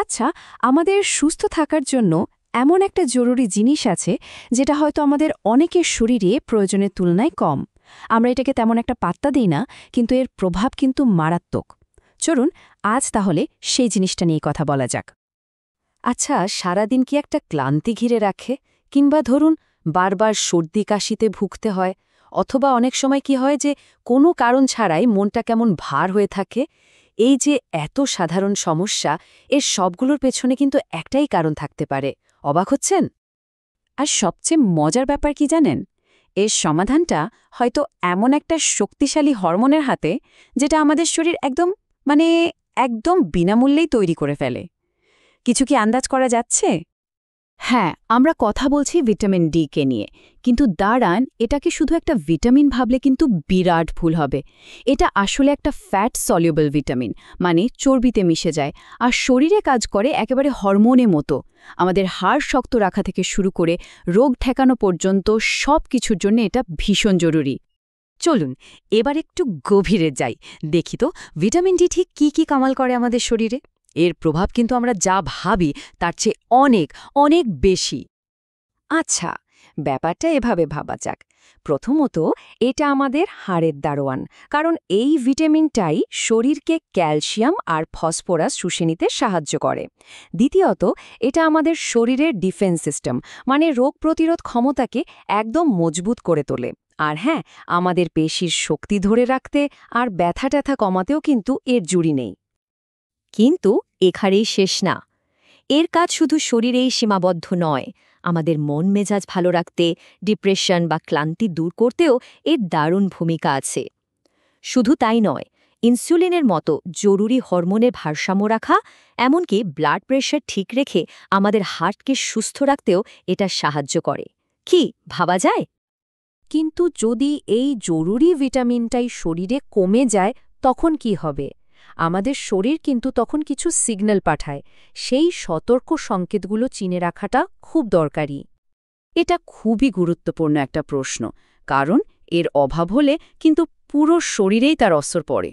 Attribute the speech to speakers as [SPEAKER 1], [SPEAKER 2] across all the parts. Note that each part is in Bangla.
[SPEAKER 1] আচ্ছা, আমাদের সুস্থ থাকার জন্য এমন একটা জরুরি জিনিস আছে যেটা হয়তো আমাদের অনেকের শরীরে প্রয়োজনের তুলনায় কম। আমরা এটাকে তেমন একটা পাত্তা দিই না, কিন্তু এর প্রভাব কিন্তু মারাত্মক। চলুন আজ তাহলে সেই জিনিসটা নিয়ে কথা বলা যাক।
[SPEAKER 2] আচ্ছা, সারাদিন কি একটা ক্লান্তি ঘিরে রাখে? কিংবা ধরুন বারবার সর্দি কাশিতে ভুগতে হয়, অথবা অনেক সময় কি হয় যে কোনো কারণ ছাড়াই মনটা কেমন ভার হয়ে থাকে? এই যে এত সাধারণ সমস্যা, এর সবগুলোর পেছনে কিন্তু একটাই কারণ থাকতে পারে। অবাক হচ্ছেন?
[SPEAKER 1] আর সবচেয়ে মজার ব্যাপার কি জানেন? এর সমাধানটা হয়তো এমন একটা শক্তিশালী হরমোনের হাতে, যেটা আমাদের শরীর একদম বিনামূল্যেই তৈরি করে ফেলে। কিছু কি আন্দাজ করা যাচ্ছে?
[SPEAKER 2] হ্যাঁ, আমরা কথা বলছি ভিটামিন ডি কে নিয়ে, কিন্তু দাঁড়ান, এটাকে শুধু একটা ভিটামিন ভাবলে কিন্তু বিরাট ভুল হবে। এটা আসলে একটা ফ্যাট সলিউবল ভিটামিন, মানে চর্বিতে মিশে যায়, আর শরীরে কাজ করে একেবারে হরমোনের মতো। আমাদের হাড় শক্ত রাখা থেকে শুরু করে রোগ ঠেকানো পর্যন্ত সব কিছুর জন্য এটা ভীষণ জরুরি।
[SPEAKER 1] চলুন এবার একটু গভীরে যাই, দেখি তো ভিটামিন ডি ঠিক কি কামাল করে আমাদের শরীরে। এর প্রভাব কিন্তু আমরা যা ভাবি তার চেয়ে অনেক অনেক বেশি। আচ্ছা, ব্যাপারটা এভাবে ভাবা যাক। প্রথমত, এটা আমাদের হাড়ের দারোয়ান, কারণ এই ভিটামিনটাই শরীরকে ক্যালসিয়াম আর ফসফরাস শুষে নিতে সাহায্য করে। দ্বিতীয়ত, এটা আমাদের শরীরের ডিফেন্স সিস্টেম, মানে রোগ প্রতিরোধ ক্ষমতাকে একদম মজবুত করে তোলে। আর হ্যাঁ, আমাদের পেশির শক্তি ধরে রাখতে আর ব্যথা ট্যাথা কমাতেও কিন্তু এর জুড়ি নেই।
[SPEAKER 3] কিন্তু এখানেই শেষ না। এর কাজ শুধু শরীরেই সীমাবদ্ধ নয়, আমাদের মন মেজাজ ভালো রাখতে, ডিপ্রেশন বা ক্লান্তি দূর করতেও এর দারুণ ভূমিকা আছে। শুধু তাই নয়, ইনসুলিনের মতো জরুরি হরমোনের ভারসাম্য রাখা, এমনকি ব্লাড প্রেশার ঠিক রেখে আমাদের হার্টকে সুস্থ রাখতেও এটা সাহায্য করে। কি ভাবা যায়?
[SPEAKER 1] কিন্তু যদি এই জরুরি ভিটামিনটাই শরীরে কমে যায়, তখন কি হবে? আমাদের শরীর কিন্তু তখন কিছু সিগন্যাল পাঠায়। সেই সতর্ক সংকেতগুলো চিনে রাখাটা খুব দরকারি।
[SPEAKER 2] এটা খুবই গুরুত্বপূর্ণ একটা প্রশ্ন, কারণ এর অভাব হলে কিন্তু পুরো শরীরেই তার অসর পড়ে।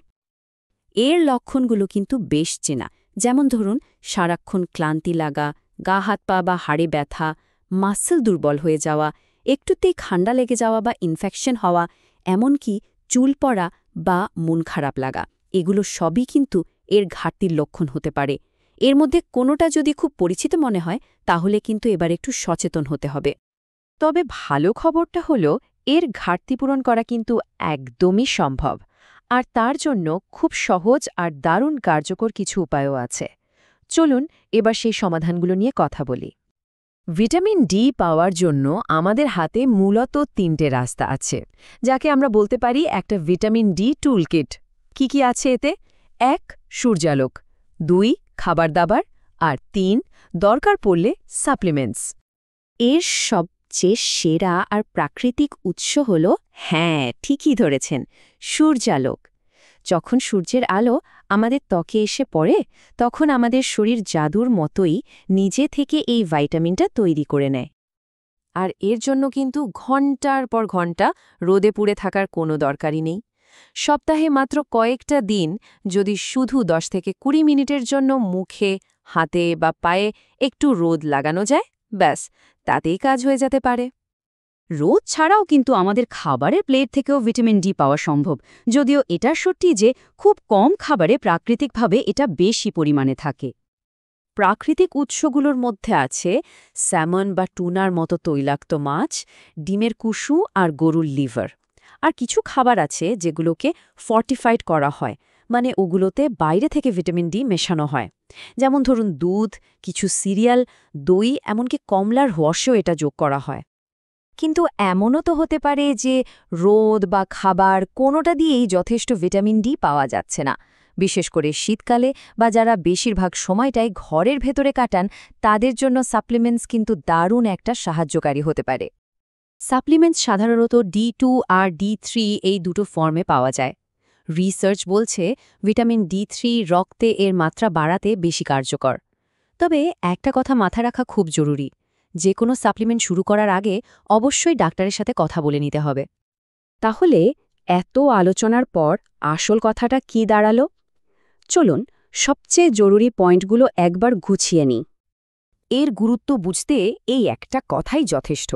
[SPEAKER 2] এর লক্ষণগুলো কিন্তু বেশ চেনা, যেমন ধরুন সারাক্ষণ ক্লান্তি লাগা, গা হাত পা বা হাড়ে ব্যথা, মাসল দুর্বল হয়ে যাওয়া, একটুতেই ঠান্ডা লেগে যাওয়া বা ইনফেকশন হওয়া, এমনকি চুল পড়া বা মন খারাপ লাগা। এগুলো সবই কিন্তু এর ঘাটতির লক্ষণ হতে পারে। এর মধ্যে কোনোটা যদি খুব পরিচিত মনে হয়, তাহলে কিন্তু এবার একটু সচেতন হতে হবে।
[SPEAKER 1] তবে ভালো খবরটা হলো, এর ঘাটতি পূরণ করা কিন্তু একদমই সম্ভব। আর তার জন্য খুব সহজ আর দারুণ কার্যকর কিছু উপায়ও আছে। চলুন এবার সেই সমাধানগুলো নিয়ে কথা বলি। ভিটামিন ডি পাওয়ার জন্য আমাদের হাতে মূলত ৩টে রাস্তা আছে, যাকে আমরা বলতে পারি একটা ভিটামিন ডি টুলকিট। কি আছে এতে? ১. সূর্যালোক, ২. খাবার দাবার, আর ৩. দরকার পড়লে সাপ্লিমেন্টস।
[SPEAKER 3] এর সবচেয়ে সেরা আর প্রাকৃতিক উৎস হল, হ্যাঁ ঠিকই ধরেছেন, সূর্যালোক। যখন সূর্যের আলো আমাদের ত্বকে এসে পড়ে, তখন আমাদের শরীর জাদুর মতোই নিজে থেকে এই ভাইটামিনটা তৈরি করে নেয়।
[SPEAKER 1] আর এর জন্য কিন্তু ঘণ্টার পর ঘণ্টা রোদে পুড়ে থাকার কোনো দরকারই নেই। সপ্তাহে মাত্র কয়েকটা দিন যদি শুধু ১০ থেকে ২০ মিনিটের জন্য মুখে, হাতে বা পায়ে একটু রোদ লাগানো যায়, ব্যাস তাতেই কাজ হয়ে যেতে পারে।
[SPEAKER 2] রোদ ছাড়াও কিন্তু আমাদের খাবারের প্লেট থেকেও ভিটামিন ডি পাওয়া সম্ভব, যদিও এটা সত্যি যে খুব কম খাবারে প্রাকৃতিকভাবে এটা বেশি পরিমাণে থাকে।
[SPEAKER 1] প্রাকৃতিক উৎসগুলোর মধ্যে আছে স্যামন বা টুনার মতো তৈলাক্ত মাছ, ডিমের কুসু আর গরুর লিভার। আর কিছু খাবার আছে যেগুলোকে ফর্টিফাইড করা হয়, মানে ওগুলোতে বাইরে থেকে ভিটামিন ডি মেশানো হয়। যেমন ধরুন দুধ, কিছু সিরিয়াল, দই, এমনকি কমলার রসেও এটা যোগ করা হয়। কিন্তু এমনও তো হতে পারে যে রোদ বা খাবার কোনোটা দিয়েই যথেষ্ট ভিটামিন ডি পাওয়া যাচ্ছে না। বিশেষ করে শীতকালে বা যারা বেশিরভাগ সময়টাই ঘরের ভেতরে কাটান, তাদের জন্য সাপ্লিমেন্টস কিন্তু দারুণ একটা সাহায্যকারী হতে পারে। সাপ্লিমেন্টস সাধারণত D2 আর D3 এই দুটো ফর্মে পাওয়া যায়। রিসার্চ বলছে ভিটামিন D3 রক্তে এর মাত্রা বাড়াতে বেশি কার্যকর। তবে একটা কথা মাথায় রাখা খুব জরুরি, যে কোনো সাপ্লিমেন্ট শুরু করার আগে অবশ্যই ডাক্তারের সাথে কথা বলে নিতে হবে। তাহলে এত আলোচনার পর আসল কথাটা কি দাঁড়ালো? চলুন
[SPEAKER 2] সবচেয়ে জরুরি পয়েন্টগুলো একবার গুছিয়ে নিই।
[SPEAKER 1] এর গুরুত্ব বুঝতে এই একটা কথাই যথেষ্ট।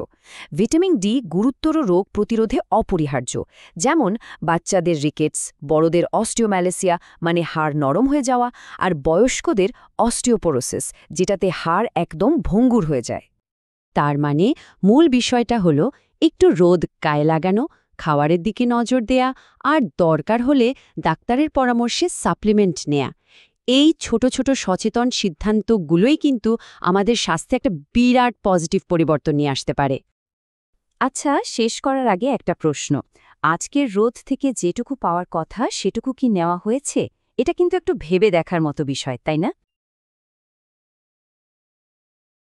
[SPEAKER 1] ভিটামিন ডি গুরুতর রোগ প্রতিরোধে অপরিহার্য, যেমন বাচ্চাদের রিকেটস, বড়দের অস্টিওম্যালেসিয়া মানে হাড় নরম হয়ে যাওয়া, আর বয়স্কদের অস্টিওপোরোসিস যেটাতে হাড় একদম ভঙ্গুর হয়ে যায়।
[SPEAKER 2] তার মানে মূল বিষয়টা হলো একটু রোদ গায়ে লাগানো, খাওয়ারের দিকে নজর দেয়া আর দরকার হলে ডাক্তারের পরামর্শে সাপ্লিমেন্ট নেয়া। এই ছোট ছোট সচেতন সিদ্ধান্তগুলোই কিন্তু আমাদের স্বাস্থ্যে একটা বিরাট পজিটিভ পরিবর্তন নিয়ে আসতে পারে।
[SPEAKER 1] আচ্ছা, শেষ করার আগে একটা প্রশ্ন। আজকের রোদ থেকে যেটুকু পাওয়ার কথা সেটুকু কি নেওয়া হয়েছে? এটা কিন্তু একটু ভেবে দেখার মতো বিষয়, তাই না?